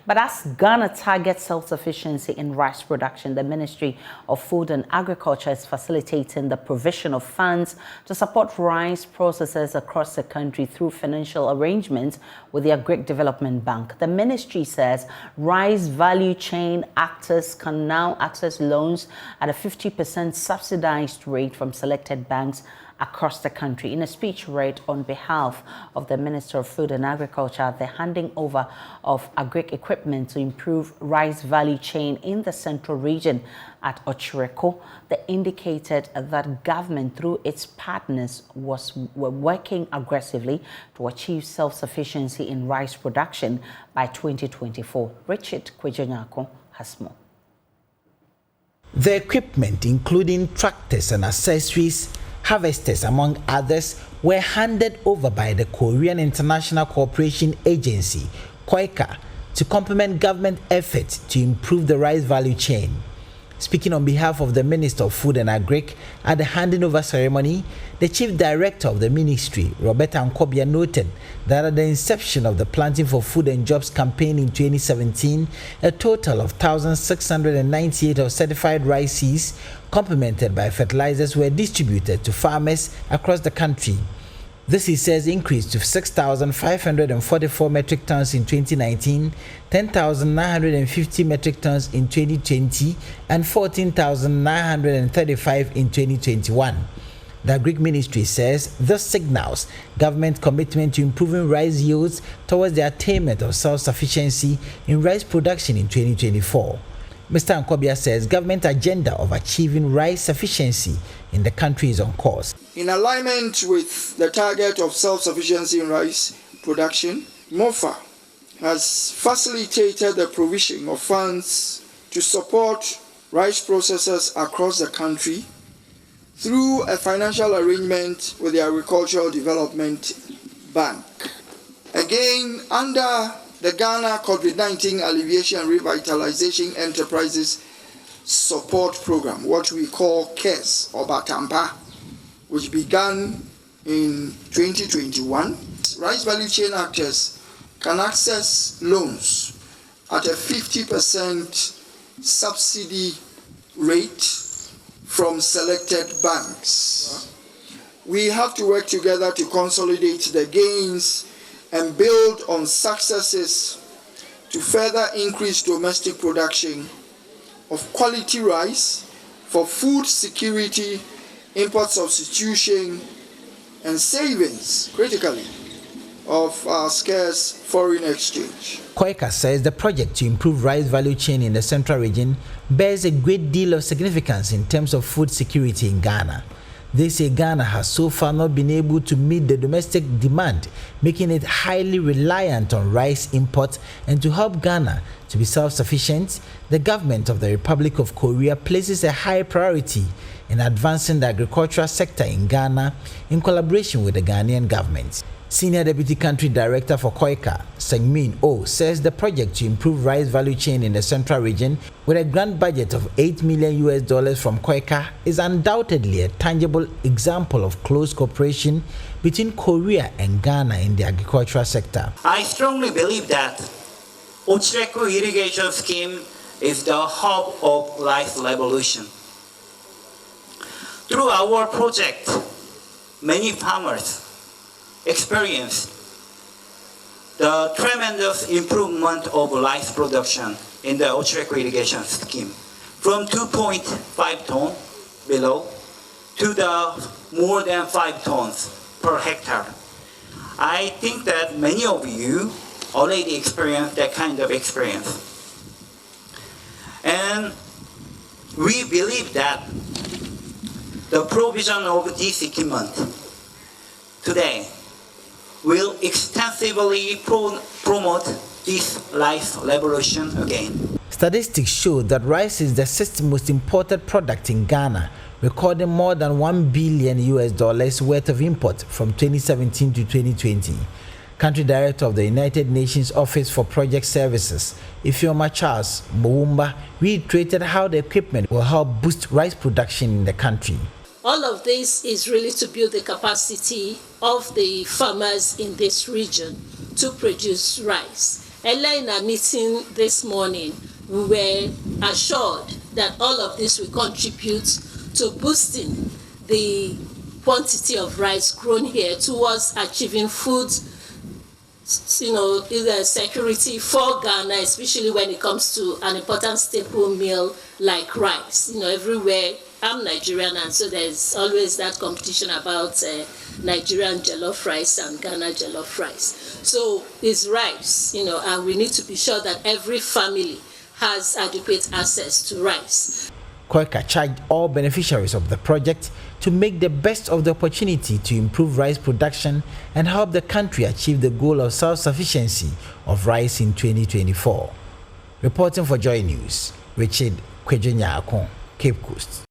But as Ghana targets self-sufficiency in rice production, the Ministry of Food and Agriculture is facilitating the provision of funds to support rice processors across the country through financial arrangements with the Agric Development Bank. The ministry says rice value chain actors can now access loans at a 50% subsidized rate from selected banks across the country. In a speech read on behalf of the Minister of Food and Agriculture, the handing over of agric equipment to improve rice value chain in the central region at Ochireko, they indicated that government through its partners were working aggressively to achieve self-sufficiency in rice production by 2024. Richard Kwejanyako has more. The equipment, including tractors and accessories, harvesters, among others, were handed over by the Korean International Cooperation Agency, KOICA, to complement government efforts to improve the rice value chain. Speaking on behalf of the Minister of Food and Agric at the handing over ceremony, the Chief Director of the Ministry, Roberta Nkobia, noted that at the inception of the Planting for Food and Jobs campaign in 2017, a total of 1,698 of certified rice seeds, complemented by fertilizers, were distributed to farmers across the country. This, he says, increased to 6,544 metric tons in 2019, 10,950 metric tons in 2020, and 14,935 in 2021. The Agric Ministry says this signals government commitment to improving rice yields towards the attainment of self-sufficiency in rice production in 2024. Mr. Nkobia says government agenda of achieving rice sufficiency in the country is on course. In alignment with the target of self-sufficiency in rice production, MOFA has facilitated the provision of funds to support rice processors across the country through a financial arrangement with the Agricultural Development Bank. Again, under the Ghana COVID-19 Alleviation and Revitalization Enterprises Support Program, what we call KES or Batampa, which began in 2021, rice value chain actors can access loans at a 50% subsidy rate from selected banks. We have to work together to consolidate the gains and build on successes to further increase domestic production of quality rice for food security, import substitution, and savings, critically, of scarce foreign exchange. KOICA says the project to improve rice value chain in the central region bears a great deal of significance in terms of food security in Ghana. They say Ghana has so far not been able to meet the domestic demand, making it highly reliant on rice imports. And to help Ghana to be self-sufficient, the government of the Republic of Korea places a high priority in advancing the agricultural sector in Ghana in collaboration with the Ghanaian government. Senior Deputy Country Director for KOICA, Sengmin Oh, says the project to improve rice value chain in the central region with a grant budget of $8 million from KOICA is undoubtedly a tangible example of close cooperation between Korea and Ghana in the agricultural sector. I strongly believe that Ochireko irrigation scheme is the hub of rice revolution. Through our project, many farmers experienced the tremendous improvement of rice production in the Ochireko irrigation scheme from 2.5 tons below to the more than 5 tons per hectare. I think that many of you already experienced that kind of experience. And we believe that the provision of this equipment today will extensively promote this rice revolution again. Statistics show that rice is the sixth most imported product in Ghana, recording more than $1 billion worth of import from 2017 to 2020. Country Director of the United Nations Office for Project Services, Ifeoma Charles Mowumba, reiterated how the equipment will help boost rice production in the country. All of this is really to build the capacity of the farmers in this region to produce rice. Earlier in our meeting this morning, we were assured that all of this will contribute to boosting the quantity of rice grown here towards achieving food, security for Ghana, especially when it comes to an important staple meal like rice. Everywhere, I'm Nigerian, and so there's always that competition about Nigerian jollof rice and Ghana jollof rice. So it's rice, and we need to be sure that every family has adequate access to rice. KOICA charged all beneficiaries of the project to make the best of the opportunity to improve rice production and help the country achieve the goal of self-sufficiency of rice in 2024. Reporting for Joy News, Richard Kwejunyako, Cape Coast.